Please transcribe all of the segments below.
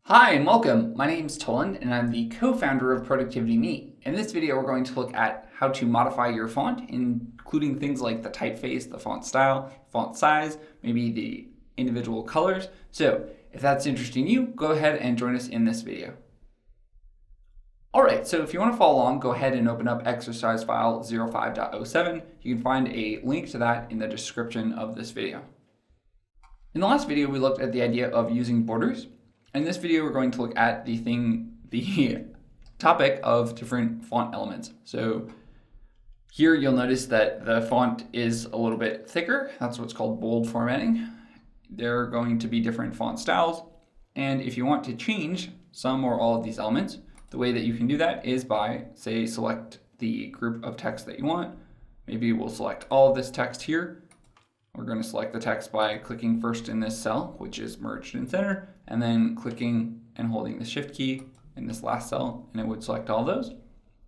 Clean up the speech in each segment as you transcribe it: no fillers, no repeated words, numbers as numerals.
Hi and welcome. My name's Tolan and I'm the co-founder of Productivity Neat. In this video, we're going to look at how to modify your font, including things like the typeface, the font style, font size, maybe the individual colors. So if that's interesting to you, go ahead and join us in this video. Alright, so if you want to follow along, go ahead and open up exercise file 05.07. You can find a link to that in the description of this video. In the last video, we looked at the idea of using borders. In this video, we're going to look at the topic of different font elements. So here you'll notice that the font is a little bit thicker. That's what's called bold formatting. There are going to be different font styles. And if you want to change some or all of these elements, the way that you can do that is by, say, select the group of text that you want. Maybe we'll select all of this text here. We're going to select the text by clicking first in this cell, which is merged in center, and then clicking and holding the shift key in this last cell, and it would select all those.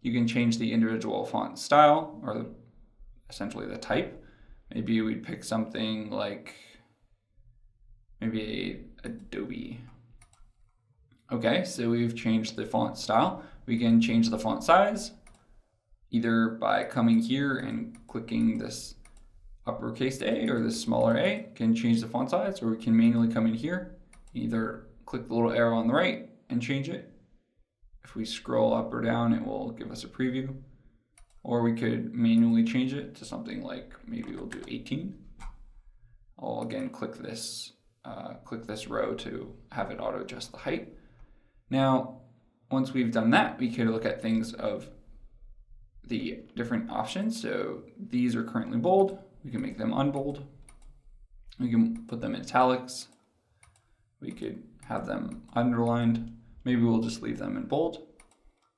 You can change the individual font style, or essentially the type. Maybe we'd pick something like maybe Adobe. Okay, so we've changed the font style. We can change the font size either by coming here and clicking this uppercase A or this smaller a, can change the font size, or we can manually come in here, either click the little arrow on the right and change it. If we scroll up or down, it will give us a preview, or we could manually change it to something like, maybe we'll do 18. I'll again click this row to have it auto adjust the height. Now, once we've done that, we could look at things of the different options. So these are currently bold. We can make them unbold. We can put them in italics. We could have them underlined. Maybe we'll just leave them in bold.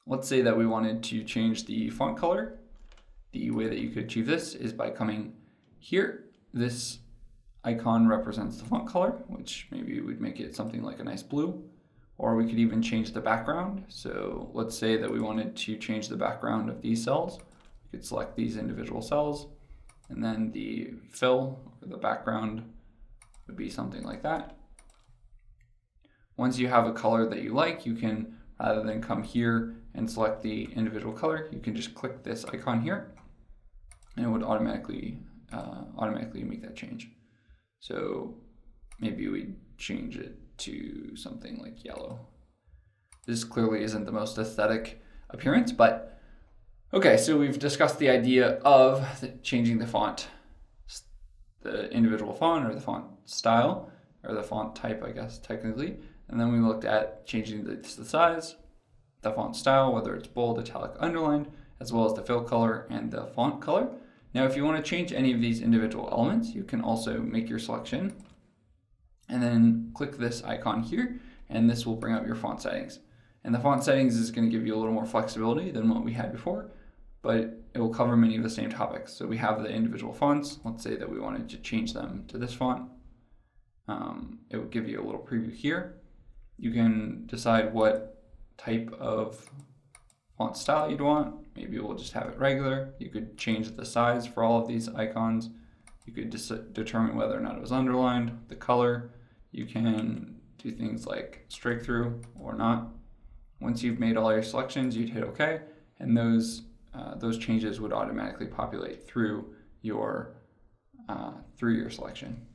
Let's say that we wanted to change the font color. The way that you could achieve this is by coming here. This icon represents the font color, which maybe we'd make it something like a nice blue. Or we could even change the background. So let's say that we wanted to change the background of these cells. We could select these individual cells, and then the fill, or the background, would be something like that. Once you have a color that you like, you can, rather than come here and select the individual color, you can just click this icon here, and it would automatically make that change. So maybe we change it to something like yellow. This clearly isn't the most aesthetic appearance, but okay, so we've discussed the idea of changing the font, the individual font or the font style, or the font type, I guess, technically. And then we looked at changing the size, the font style, whether it's bold, italic, underlined, as well as the fill color and the font color. Now, if you want to change any of these individual elements, you can also make your selection and then click this icon here, and this will bring up your font settings. And the font settings is going to give you a little more flexibility than what we had before, but it will cover many of the same topics. So we have the individual fonts. Let's say that we wanted to change them to this font. It will give you a little preview here. You can decide what type of font style you'd want. Maybe we'll just have it regular. You could change the size for all of these icons. You could determine whether or not it was underlined, the color. You can do things like straight through or not. Once you've made all your selections, you'd hit OK, and those changes would automatically populate through your selection.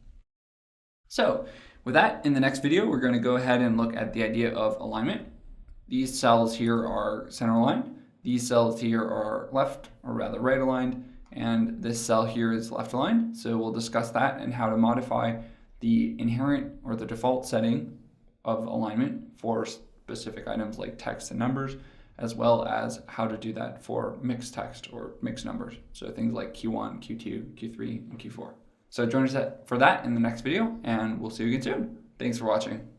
So with that, in the next video, we're going to go ahead and look at the idea of alignment. These cells here are center aligned. These cells here are left, or rather right aligned, and this cell here is left aligned. So we'll discuss that and how to modify the inherent or the default setting of alignment for specific items like text and numbers, as well as how to do that for mixed text or mixed numbers. So things like Q1, Q2, Q3, and Q4. So join us for that in the next video, and we'll see you again soon. Thanks for watching.